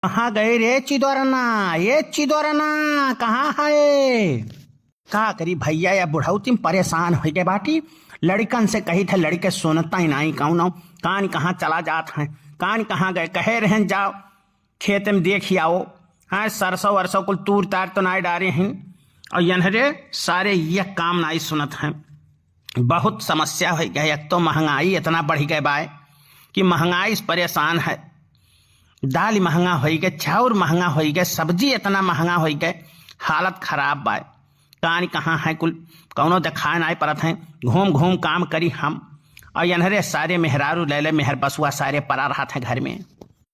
कहाँ गए रे चिदोरना? ये चिदोरना कहाँ है? का करी भैया या बुढ़ऊ तुम परेशान हो गए बाटी। लड़कन से कही थे लड़के सुनता ही नहीं कौन कान कहाँ चला जात है, कान कहाँ गए, कहे रहन जाओ खेत में देख ही आओ। हाँ सरसों वरसों कुल तूर तार तो नाई डारे हैं और यनहरे सारे ये काम नाई सुनत हैं। बहुत समस्या हो गई। एक तो महंगाई इतना बढ़ गए बाय कि महंगाई से परेशान है। दाल महंगा हो गए, चाउर महंगा हो गए, सब्जी इतना महंगा हो गए, हालत खराब बाय। कान कहाँ है कुल कौनो दिखाए नहीं पड़त हैं। घूम घूम काम करी हम और यनहरे सारे मेहरारू ले ले मेहर बसुआ सारे पड़ा रहा थे घर में।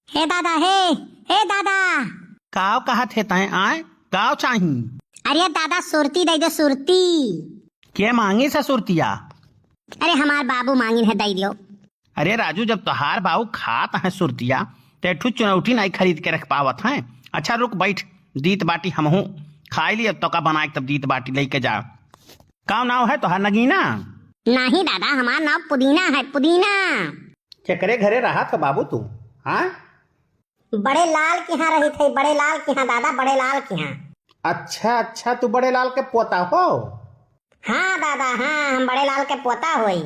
हे दादा, हे दादा। काव कहा थे तय आए काव चाही? अरे दादा सुरती दे दो, सुरती। के मांगी सा सुरतिया? अरे हमार बाबू मांगिन है, दे दियो। अरे राजू जब तोहार बाबू खात है सुरतिया तेठू चुनौती नहीं खरीद के रख पावत हैं। अच्छा रुक बैठ, दीत बाटी हमहू खाई ली, अब तो का बना तब दीत बाटी लेके जा। का नाव है तोहार? नगीना? नहीं दादा, हमार नाम पुदीना है, पुदीना। चकरे घरे रहा था बाबू तू? हाँ बड़े लाल के यहाँ रही थे, बड़े लाल के यहाँ दादा, बड़े लाल के यहाँ। अच्छा तू बड़े लाल के पोता हो? हाँ दादा, हाँ हम बड़े लाल के पोता होई।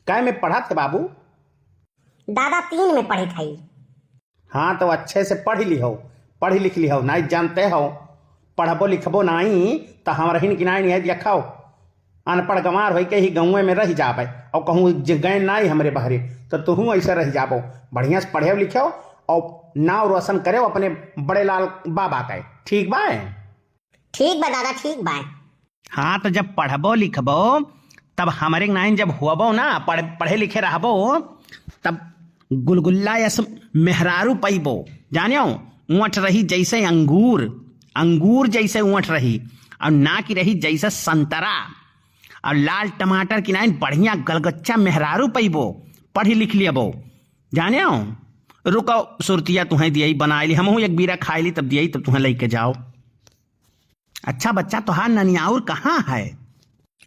काय में पढ़ा थे बाबू? दादा 3 में पढ़ी थी। हाँ तो अच्छे से पढ़ लिख ली हो, नहीं जानते हो पढ़बो लिखबो नहीं तो हम रहीन कि नहीं लिखाओ। अनपढ़ गंवार हो के ही गाँव में रह जाबे और कहूँ गए नहीं हमरे बहरे तो तुहू ऐसे रह जाबो। बढ़िया से पढ़े लिखो और नाव रोशन करे अपने बड़े लाल बाबा का। ठीक बा? ठीक बा दादा, ठीक बा। हाँ तो जब पढ़बो लिखबो तब हमारे नाइन जब हुआबो ना पढ़े लिखे रहबो तब गुलगुल्ला या मेहरारू पैबो। जानियो ऊँट रही जैसे अंगूर जैसे ऊँट रही और ना की रही जैसे संतरा और लाल टमाटर की नाइन बढ़िया गलगच्चा मेहरारू पैबो। पढ़ी लिख लियबो। जानियो रुको सुरतिया तुम्हें दियई बना ली, हमहू एक बीरा खाई ली तब दियई तब तुम्हें लेके जाओ। अच्छा बच्चा तोहार ननियाउर कहाँ है?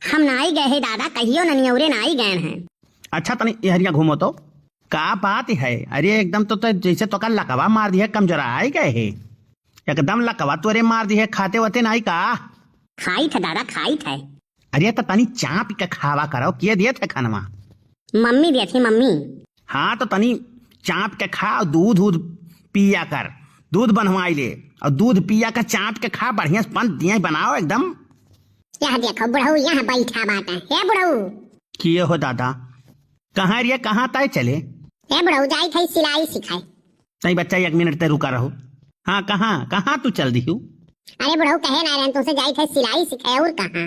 हम नाई गए हैं दादा, कहियो ननियौरे नाई गए हैं। अच्छा तनी एहरिया घूमो तो का बात है? अरे एकदम तो जैसे तो का लकवा मार दी है, कमजोरा आई गए है एकदम लकवा तोरे मार दी है। खाते वते नहीं का? खाई थे दादा, खाई थे। अरे तो तनी चाप के खावा करो। किए दिए थे खानवा? मम्मी दी थी, मम्मी। हाँ तो तनी चाप के खा और दूध पिया कर, दूध बनवाई ले और दूध पिया कर चाप के खा। बढ़िया से पंच दिए बनाओ एकदम। यह देखो बुढ़ऊ यहाँ बैठा बाटा है। बुढ़ऊ किए हो दादा? कहाँ रिया कहाँ तय चले? ए बुढ़ऊ जाई थे सिलाई सिखाए। नहीं बच्चा 1 मिनट ते रुका रहो। हाँ कहाँ तू चल दी हूँ? अरे बुढ़ऊ कहे ना रहे तुमसे जाई थे सिलाई सिखाए। और कहाँ?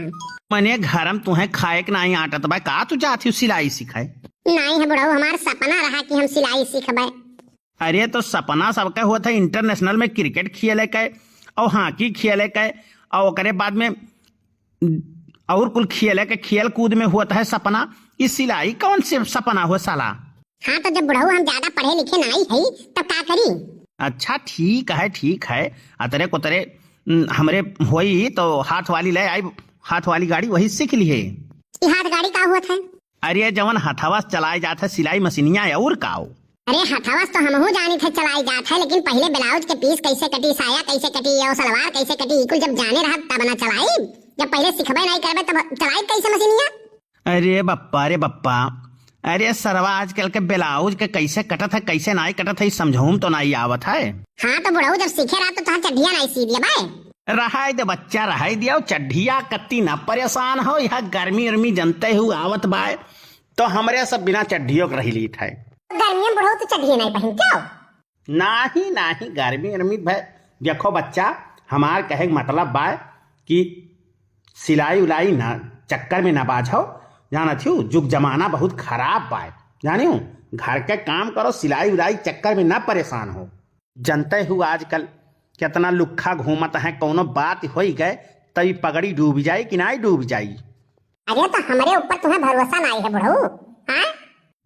मैंने घर में तुम्हें खाए के नहीं आटा तो भाई कहा तू जाती हूँ सिलाई सिखाए? नहीं है बुढ़ऊ, हमारा सपना रहा कि हम सिलाई सीखबे। अरे तो सपना सबका हुआ था इंटरनेशनल में क्रिकेट खेले के और हॉकी खेले के और ओकरे बाद में और कुल खेले के खेल कूद में हुआ है सपना। इस सिलाई कौन से सपना हुआ साला? हाँ तो जब बुढ़ऊ हम ज्यादा पढ़े लिखे नहीं है तब क्या करी? अच्छा ठीक है अतरे को तरे हमरे होई तो हाथ वाली ले आई, हाथ वाली गाड़ी वही सीख ली है। हाथ गाड़ी का हुआ था? अरे जवन हथवा चलाए जाता सिलाई मशीनिया और काओ। अरे हथावस तो हमहू जाने थे चलाई जात है, लेकिन पहले ब्लाउज के पीस कैसे कटी, साया कैसे कटी और सलवार कैसे कटी कुल जब जाने रहा तब ना चलाई। जब पहले सिखबे नहीं करबे तब चलाई कैसे मशीनिया? अरे बप्पा अरे सरवा आजकल के ब्लाउज के कैसे कटत है कैसे नहीं कटत है समझूम तो नहीं आवत है। हाँ तो बुढ़ऊ जब सीखे रहा तो तुहार चड्डिया नहीं सी दिया भाई। रहाई दे बच्चा रहाई दिया चड्ढिया कत्ती न परेशान हो। यह गर्मी उर्मी जनते हुए आवत बाय तो हमरे सब बिना चड्ढियों के रही लीट है। गर्मी में बुढ़ऊ तो चड्डिया नहीं पहन क्या? नहीं गर्मी उर्मी भाई देखो बच्चा हमार कहे मतलब बा कि सिलाई उलाई ना चक्कर में ना बाझो। जाना थी जुग जमाना बहुत खराब बा। जानियो घर के काम करो, सिलाई उलाई चक्कर में ना परेशान हो। जनते हुए आजकल कितना लुक्खा घूमत है, कोनो बात हो गए तभी पगड़ी डूब जाई कि नहीं डूब जाई। अरे तो हमारे ऊपर तुम्हें भरोसा नहीं है बुढ़ऊ? हाँ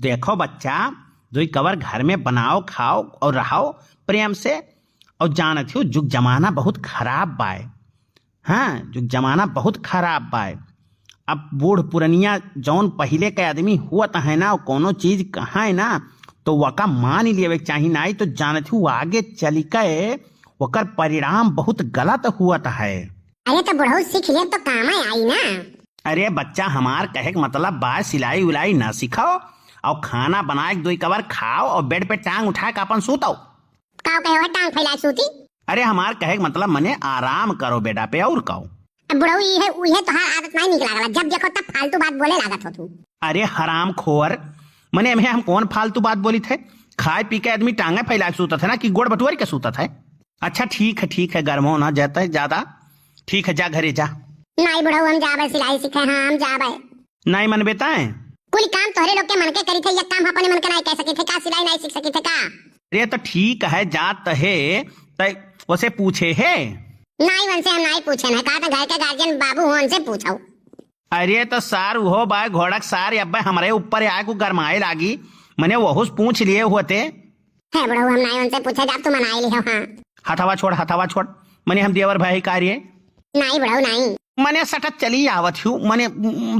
देखो बच्चा जो कवर घर में बनाओ खाओ और रहो प्रेम से। और जानत हो जुग जमाना बहुत खराब बाय। हाँ जुग जमाना बहुत खराब बाय। अब बूढ़ पुरनिया जौन पहले के आदमी हुआ है ना कोनो चीज कहाँ है ना तो वका मान ही लेवे के चाही, नहीं तो जानत हूँ आगे चल के वकर परिणाम बहुत गलत हुआ है। अरे तो बुढ़ऊ सीख ले तो काम आई ना। अरे बच्चा, हमार कहे के मतलब बा सिलाई उलाई ना सिखाओ और खाना बनाए दो कवर खाओ और बेड पे टांग उठा के अपन सूतो। काव कहे हो टांग फैला सूती? अरे हमार कहे के मतलब मने आराम करो बेडा पे और कहो। अब बुढ़ऊ ये तो हर आदत नहीं निकला गला, जब देखो तब फालतू बात बोले लागत हो तू। अरे हराम खोर, मने में हम कौन फालतू बात बोली थे? खाए पी के आदमी टांगे फैला के सूता था ना कि गोड़ बटुअर के सूता था? अच्छा ठीक है गर्मो ना जाता है ज्यादा। ठीक है जा घरे जा। नहीं बुढ़ऊ हम जाबे सिलाई सीखे। हाँ हम जाबे। नहीं मन बेता है कुल काम तोहरे लोग के मन के करी थे, ये काम अपने मन के नहीं कह सके थे का? सिलाई नहीं सीख सके थे का? अरे तो ठीक है जात है तय उसे पूछे है। नहीं उनसे हम नहीं पूछे ना, कहा था घर के गार्जियन बाबू हो उनसे पूछो। अरे तो सार हो बाय घोड़क सार अब हमारे ऊपर आए को गरमाए लागी, मने वहुस पूछ लिए होते है बुढ़ऊ हम नहीं उनसे पूछे, जब तुम मनाई लियो। हाँ हथवा छोड़ मने हम देवर भाई कार्य नहीं बुढ़ऊ नहीं। मने सटक चली आवत हूँ, मने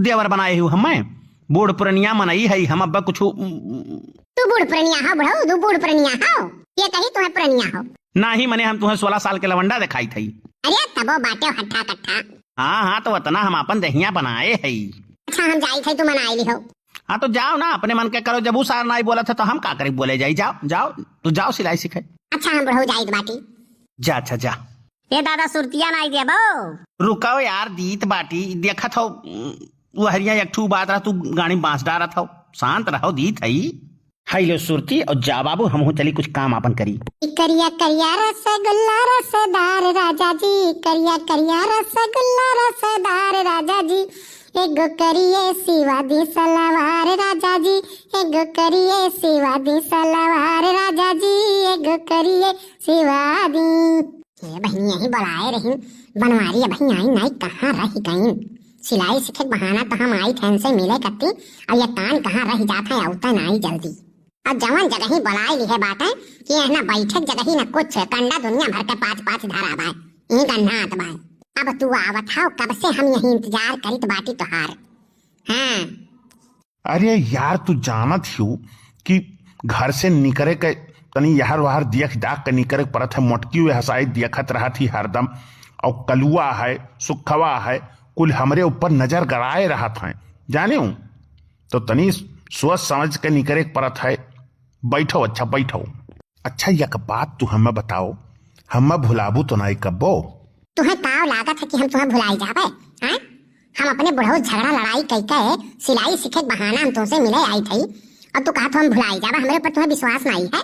देवर बनाए हूँ हमें बूढ़ पुरनिया मनई है हम अब कुछ। तू बूढ़ पुरनिया हो बुढ़ऊ? तू बूढ़ पुरनिया हो? ये कही तुम्हें पुरनिया हो? नहीं मने हम तुम्हें 16 साल के लवंडा दिखाई थी। अरे तबो बाटे हट्ठा कट्ठा। हाँ तो वतना हम अपन दहिया बनाए है। अच्छा हम जाई थे तुम मनाई ली हो। हाँ तो जाओ ना अपने मन के करो, जब वो सार नहीं बोला था तो हम का करे बोले जाई। जाओ तो जाओ सिलाई सीखे। अच्छा हम बुढ़ऊ जाई बाटी। जा अच्छा जा। ये दादा सुरतिया नहीं दे बो। रुकाओ यार दीत बाटी देखा था वो हरिया एक ठू बात रहा, तू गाड़ी बांस डारा था। शांत रहो दीत है लो सुरती और जा बाबू हम चली कुछ काम अपन करी। करिया करिया रसगुल्ला रसदार राजा जी, करिया करिया रसगुल्ला रसदार राजा जी, एगो करिए सिवा दी सलवार राजा जी, एगो करिए सिवा दी सलवार राजा जी, एगो करिए सिवा दी। ये बहनी यही बुलाए रही बनवारी, अब आई नहीं कहाँ रही गई? सिलाई सीखे बहाना तो हम आई थे से मिले करती, अब ये कान कहाँ रह जाता है औता नहीं जल्दी। अब जवन जगह ही बुलाए ली है बात है कि ना बैठक जगह ही न कुछ कंडा दुनिया भर के पाँच धारा बाय यही गन्ना आत बाय। अब तू आवत हाउ कब से हम यही इंतजार करित बाटी तोहार। हाँ अरे यार तू जानत हूँ कि घर से निकले के तनी यार वाहर दियख डाक के निकले परत है, मोटकी हुए हसाई दियखत रहा थी हरदम, और कलुआ है सुखवा है कुल हमरे ऊपर नजर गड़ाए रहा था जाने हूँ। तो तनी सोच समझ के निकले परत है। बैठो अच्छा बैठो। अच्छा यक बात तू हमें बताओ, हमें भुलाबू तो नहीं कब्बो? तुम्हें ताव लागत है कि हम तुम्हें भुलाई जावे? हाँ हम अपने बुढ़ऊ झगड़ा लड़ाई कई के सिलाई सीखे बहाना हम तुमसे मिले आई थी और तू कहा तो हम भुलाई जावे? हमारे ऊपर तुम्हें विश्वास नहीं है?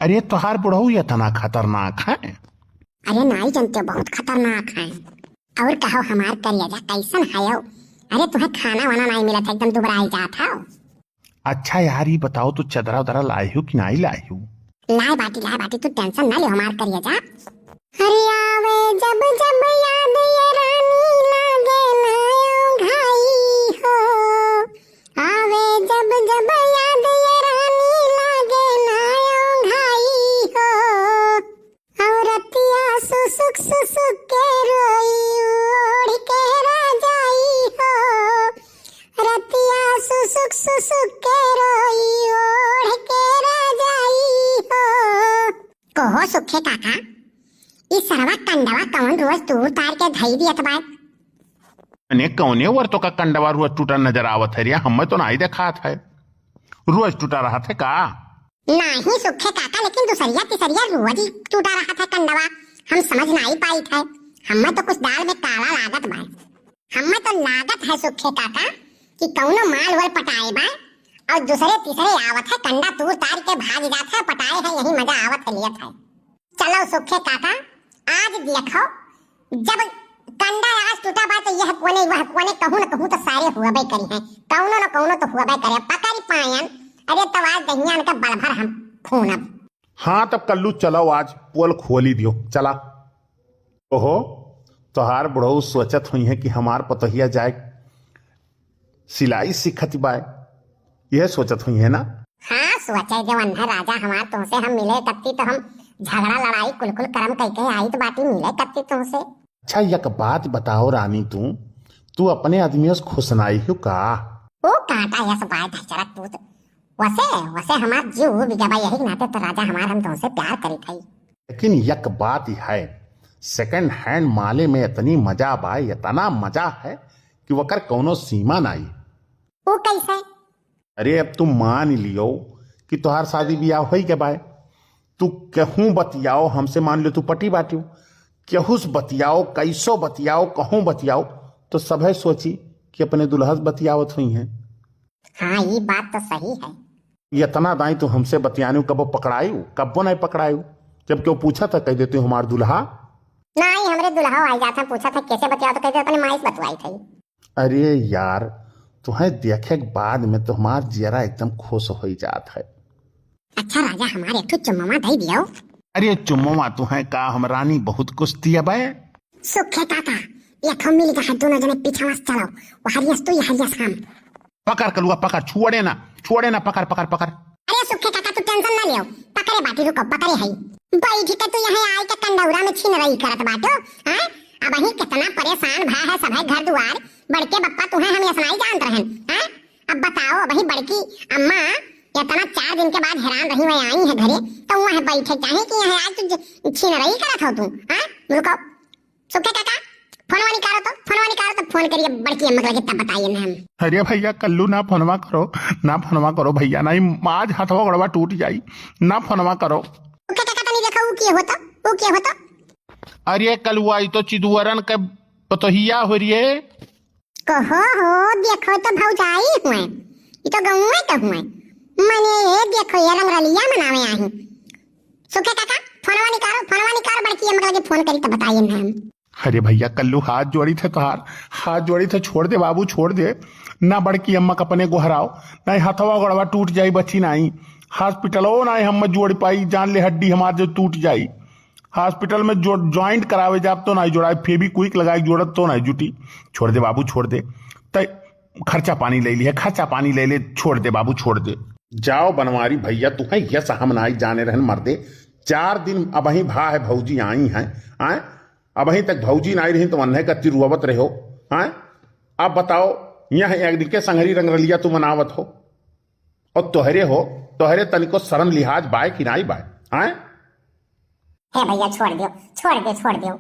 अरे तोहार बुढ़ऊ ये तना खतरनाक है। अरे नहीं जानते बहुत खतरनाक है। और कहो हमार करिया जा कैसन है? अरे तुम्हें खाना वाना नहीं मिला था, एकदम दुबराई जात हो। अच्छा यार ये बताओ तू चदरा उदरा लाई हूँ कि नहीं लाई हूँ? लाए बाटी तू टेंशन ना ले हमार करिया जा। अरे आवे जब जब याद ये रानी लागे नायो घाई हो, आवे जब जब याद ये रानी लागे नायो घाई हो, औरतिया सुसुक के रोई ओढ़ के राजाई हो, रतिया सुसुक के रोई ओढ़ के राजाई हो। कहो सुखे काका इस सरवा कंडवा कौन रोज तूर तार के धई दियत बा? अने कौने वर तो का कंडवा रोज टूटा नजर आवत है रिया, हमें तो नहीं देखा था रोज टूटा रहा था का? नहीं सुखे काका लेकिन दूसरिया तीसरिया रोज ही टूटा रहा था कंडवा, हम समझ नहीं पाई थे। हमें तो कुछ दाल में काला लागत बा। हमें तो लागत है सुखे काका कि कौनो माल वर पटाए बा और दूसरे तीसरे आवत है कंडा तूर तार के भाग जात है, पटाए है यही मजा आवत है लियत है। चलो सुखे काका आज देखो जब कंडा आज टूटा बा तो यह कोने वह कोने कहूं न कहूं तो सारे हुआ बे करी है, कौनो न कौनो तो हुआ बे करे पकड़ी पायन। अरे तो आज दहियान का बलभर हम खून अब। हाँ तब कल्लू चलो आज पोल खोली दियो चला। ओहो तोहार बुढ़ऊ सोचत हुई है कि हमार पतोहिया जाए सिलाई सीखत बाय, यह सोचत हुई है ना? हाँ सोचे जवन है राजा हमार तुमसे हम मिले कत्ती तो हम झगड़ा लड़ाई कुल करम कह आई तो बाटी मिले कत्ती तुमसे। अच्छा यक बात बताओ रानी तू अपने आदमियों से खुश नहीं हो का? ओ काटा यस बात है चरक तू वैसे वैसे हमार जीव बिगबा यही नाते तो राजा हमार हम तुमसे प्यार करी थई। लेकिन यक बात है, सेकंड हैंड माले में इतनी मजा बा, इतना मजा है कि वकर कौनो सीमा नहीं। वो कैसे? अरे अब तुम मान लियो कि तुहार शादी ब्याह हो के बाय, तू कहूँ बतियाओ हमसे, मान लो तू पटी बाटियो, केहूस बतियाओ, कैसो बतियाओ, कहूँ बतियाओ, तो सब सोची कि अपने दुल्हस बतियावत हुई हैं। हाँ ये बात तो सही है। इतना दाई तो हमसे बतियानु, कबो पकड़ायु, कबो नहीं पकड़ायु। जब क्यों पूछा था कह देते हो हमार दुल्हा। नहीं हमरे दुल्हा आई जाता, पूछा था कैसे बतिया तो कहते अपने माई से बतवाई थी। अरे यार तुम्हें देखे के बाद में तो हमार जियरा एकदम खुश हो जात है। अच्छा राजा हमारे एक चुम्मा दे दियो। अरे चुम्मा तुम्हें का हम रानी बहुत कुछ दिया बे। सुखे काका ये हम मिल गए दोनों जने पीछे मत चलो, वो हरियस तू ये हरियस हम। पकड़ कलुआ पकड़, छोड़े ना पकड़ पकड़ पकड़। अरे सुखे काका तू टेंशन ना लियो, पकड़े बाटी रुको पकड़े है बैठ के तू यहाँ आए के कंडौरा में छीन रही करत बाटो। हां अब ही कितना परेशान भा है सब है घर द्वार, बड़के बप्पा तुम्हें हम यसनाई जानत रहन। हां अब बताओ अब ही बड़की अम्मा इतना 4 दिन के बाद हैरान रही वही आई है घरे, तो वहां बैठे चाहे कि यहाँ आज तू छीन रही करत हो तू। हां रुको सुखे काका फोनवा निकालो तो फोन करिए बड़की अम्मा के तब बताइए ना हम। अरे भैया कल्लू ना फोनवा करो भैया, नहीं आज हाथवा गड़वा टूट जाई, ना फोनवा करो। सुखे काका तनी देखो वो क्या होता। अरे कलुआ तो चिदुअरन के पतोहिया हो रही है। कहो हो देखो तो भौजाई हुए, ये तो गाँव में तो हुए, मैंने ये देखो ये रंगरलिया मनावे आई। सुखे काका फोनवा निकालो बड़की अम्मा के फोन करी तो बताइए ना हम। अरे भैया कल्लू हाथ जोड़ी थे तुहार, हाथ जोड़ी थे, छोड़ दे बाबू छोड़ दे ना, बड़की अम्मा का अपने गोहराओ, नहीं हाथवा गड़वा टूट जाई बची नहीं, हॉस्पिटल हो ना हम जोड़ पाई, जान ले हड्डी हमार जो टूट जाई, हॉस्पिटल में ज्वाइंट करावे जाब तो नहीं जोड़ाई, फेविक्विक लगाई जोड़त तो नहीं जुटी। छोड़ दे बाबू छोड़ दे, तय खर्चा पानी ले लिया, छोड़ दे बाबू छोड़ दे। जाओ बनवारी भैया तुम्हें यस हम नाई जाने रहन मर्दे, 4 दिन अब ही भा है भौजी आई हैं, आए अब ही तक भौजी नहीं रही तो अन्य कत्ती रुआवत रहे हो। आए अब बताओ यह एक दिन के संगरी रंगरलिया तू मनावत हो, और तोहरे तनिको शर्म लिहाज बाय कि नहीं बाय। आए हे भैया छोड़ दियो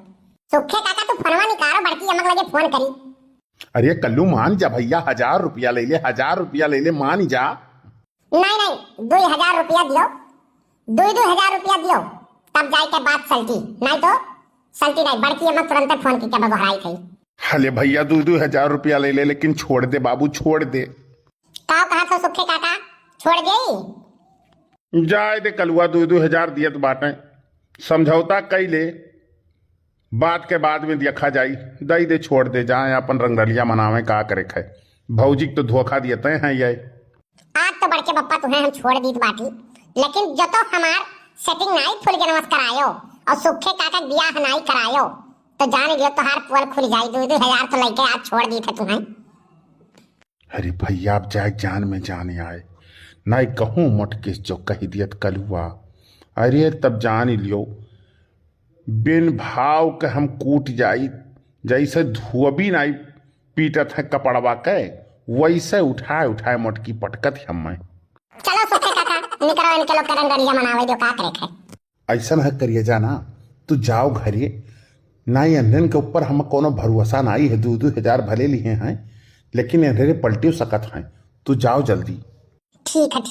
सुखे काका तू फोनवा निकालो बड़की अम्मा के फोन करी। अरे कल्लू मान जा भैया, 1000 रुपया ले ले, 1000 रुपया ले ले, मान जा। नहीं 2000 रुपया दियो, 2000 रुपया दियो तब जाए के बात सल्टी, नहीं तो सल्टी नहीं। बड़की अम्मा तुरंत फोन की क्या बघाई थी। हले भैया 2-2000 रुपया ले ले, लेकिन छोड़ दे बाबू छोड़ दे। कहा था सुखे काका छोड़ गई। जाए दे कलुआ 2-2000 दियत बाटें, समझौता कई ले, बात के बाद में देखा जाई, दई दे छोड़ दे, जाए अपन रंगरलिया मनावे का करे खे, भौजी तो धोखा दियते हैं ये। आज तो बड़के बप्पा तुम्हें हम छोड़ दी बाटी, लेकिन जो तो हमार सेटिंग नहीं फुल के नमस्कार आयो और सुखे काका ब्याह नहीं करायो तो जान लियो तो हार पोल खुल जाई। 2-2000 तो लेके आज छोड़ दी थे तुम्हें। अरे भैया आप जाए जान में जाने आए, नहीं कहूँ मटके जो कही दियत कलुआ, अरे तब जान लियो बिन भाव के हम कूट जाई, जैसे धुआबी नहीं पीटत है कपड़वा के, वैसे उठाए मटकी पटकत हम। चलो सुखे काका निकलो रंगरलिया मनावे जो का करे खे। ऐसा है करिए जाना, तू जाओ घरे, नाई अंधन के ऊपर हम कोनो भरोसा नहीं है, 2-2000 भले लिए हैं लेकिन अंधेरे पलटी सकत हैं, तू जाओ जल्दी। ठीक है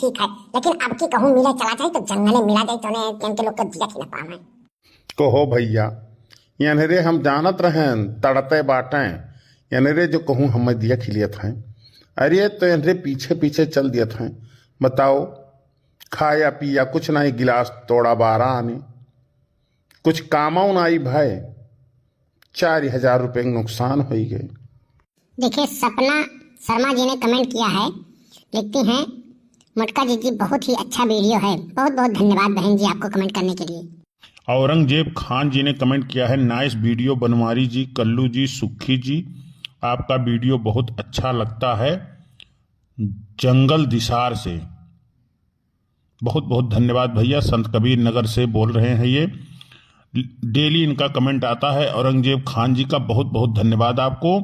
लेकिन अब की कहूँ मिले चला जाए तो जंगले मिला जाए तो ने के लोग को दिया खिला पावे। कहो भैया अंधेरे हम जानत रहें तड़ते बाटें, अंधेरे जो कहूँ हम दिया खिलियत हैं, अरे तो अंधेरे पीछे चल दियत हैं, बताओ खाया पिया कुछ नहीं, गिलास तोड़ा 12 आने, कुछ कामाऊ नहीं भाई, 4000 रुपये नुकसान हो गए। देखिए सपना शर्मा जी ने कमेंट किया है, लिखती हैं मटका जी बहुत ही अच्छा वीडियो है, बहुत बहुत धन्यवाद बहन जी आपको कमेंट करने के लिए। औरंगजेब खान जी ने कमेंट किया है, नाइस वीडियो बनवारी जी, कल्लू जी, सुखी जी, आपका वीडियो बहुत अच्छा लगता है, जंगल दिसार से। बहुत बहुत धन्यवाद भैया, संत कबीर नगर से बोल रहे हैं ये, डेली इनका कमेंट आता है। औरंगजेब खान जी का बहुत बहुत धन्यवाद आपको,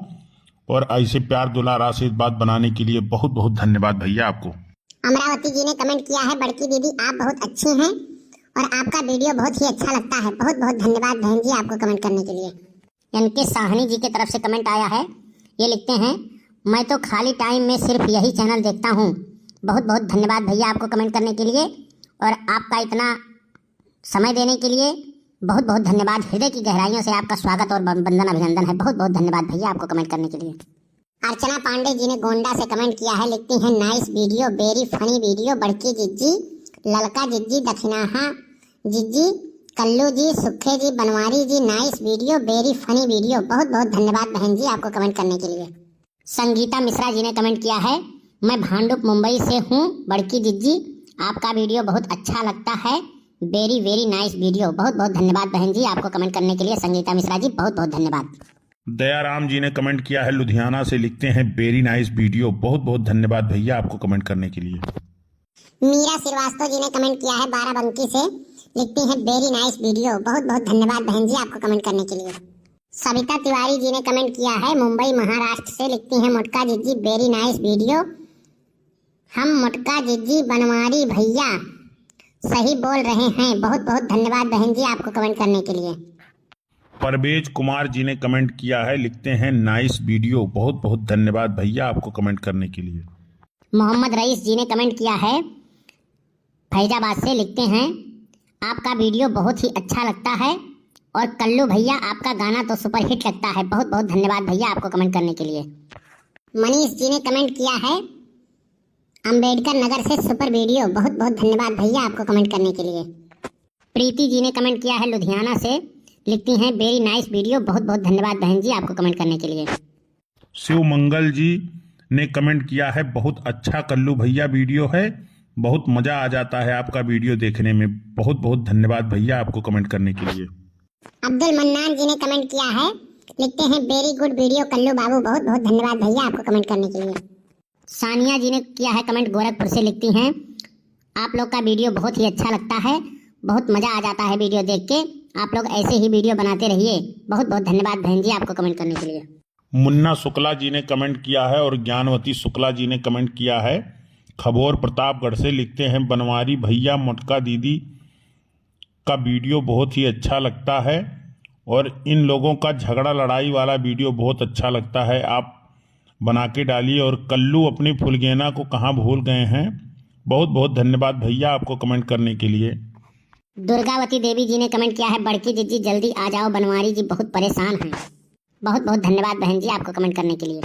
और ऐसे प्यार दुलार आशीर्वाद बनाने के लिए बहुत बहुत धन्यवाद भैया आपको। अमरावती जी ने कमेंट किया है, बड़की दीदी आप बहुत अच्छी हैं और आपका वीडियो बहुत ही अच्छा लगता है। बहुत बहुत धन्यवाद बहन जी आपको कमेंट करने के लिए। इनके साहनी जी की तरफ से कमेंट आया है। ये लिखते हैं, मैं तो खाली टाइम में सिर्फ यही चैनल देखता हूँ। बहुत बहुत धन्यवाद भैया आपको कमेंट करने के लिए और आपका इतना समय देने के लिए बहुत बहुत धन्यवाद। हृदय की गहराइयों से आपका स्वागत और वंदन अभिनंदन है। बहुत बहुत धन्यवाद भैया आपको कमेंट करने के लिए। अर्चना पांडे जी ने गोंडा से कमेंट किया है। लिखती हैं, nice video, very funny video. बड़की जिज्जी, ललका जिज्जी, दक्षिणाहा जिज्जी, Kallu ji, Sukhe ji, Banwari ji, nice video, very funny video. बहुत बहुत धन्यवाद बहन जी आपको कमेंट करने के लिए। संगीता मिश्रा जी ने कमेंट किया है, मैं भांडुप मुंबई से हूँ। बड़की जिज्जी आपका वीडियो बहुत अच्छा लगता है, वेरी वेरी नाइस वीडियो। बहुत बहुत धन्यवाद बहन जी आपको कमेंट करने के लिए। संगीता मिश्रा जी बहुत बहुत धन्यवाद। दयाराम जी ने कमेंट किया है लुधियाना से। लिखते हैं, वेरी नाइस वीडियो। बहुत बहुत धन्यवाद भैया आपको कमेंट करने के लिए। मीरा श्रीवास्तव जी ने कमेंट किया है बाराबंकी से। लिखती हैं, वेरी नाइस वीडियो। बहुत बहुत धन्यवाद बहन जी आपको कमेंट करने के लिए। सविता तिवारी जी ने कमेंट किया है मुंबई महाराष्ट्र से। लिखती हैं, मोटका जिज्जी वेरी नाइस वीडियो। हम मोटका जिज्जी बनवारी भैया सही बोल रहे हैं। बहुत बहुत धन्यवाद बहन जी आपको कमेंट करने के लिए। परवेज कुमार जी ने कमेंट किया है। लिखते हैं, नाइस वीडियो। बहुत बहुत धन्यवाद भैया आपको कमेंट करने के लिए। मोहम्मद रईस जी ने कमेंट किया है फैजाबाद से। लिखते हैं, आपका वीडियो बहुत ही अच्छा लगता है और कल्लू भैया आपका गाना तो सुपर हिट लगता है। बहुत बहुत धन्यवाद भैया आपको कमेंट करने के लिए। मनीष जी ने कमेंट किया है अंबेडकर नगर से, सुपर वीडियो। बहुत बहुत धन्यवाद भैया आपको कमेंट करने के लिए। प्रीति जी ने कमेंट किया है लुधियाना से। लिखती हैं, वेरी नाइस वीडियो। बहुत बहुत धन्यवाद बहन जी आपको कमेंट करने के लिए। शिव मंगल जी ने कमेंट किया है, बहुत अच्छा कल्लू भैया वीडियो है, बहुत मजा आ जाता है आपका वीडियो देखने में। बहुत बहुत धन्यवाद भैया आपको कमेंट करने के लिए। अब्दुल मन्नान जी ने कमेंट किया है। लिखते हैं, वेरी गुड वीडियो कल्लू बाबू। बहुत बहुत धन्यवाद भैया आपको कमेंट करने के लिए। सानिया जी ने किया है कमेंट गोरखपुर से। लिखती हैं, आप लोग का वीडियो बहुत ही अच्छा लगता है, बहुत मजा आ जाता है वीडियो देख के। आप लोग ऐसे ही वीडियो बनाते रहिए। बहुत बहुत धन्यवाद बहन जी आपको कमेंट करने के लिए। मुन्ना शुक्ला जी ने कमेंट किया है और ज्ञानवती शुक्ला जी ने कमेंट किया है खबौर प्रतापगढ़ से। लिखते हैं, बनवारी भैया मोटका दीदी का वीडियो बहुत ही अच्छा लगता है और इन लोगों का झगड़ा लड़ाई वाला वीडियो बहुत अच्छा लगता है, आप बना के डालिए। और कल्लू अपनी फुलगेना को कहाँ भूल गए हैं। बहुत बहुत धन्यवाद भैया आपको कमेंट करने के लिए। दुर्गावती देवी जी ने कमेंट किया है, बड़की जिज्जी जल्दी आ जाओ, बनवारी जी बहुत परेशान हैं। बहुत बहुत धन्यवाद बहन जी आपको कमेंट करने के लिए।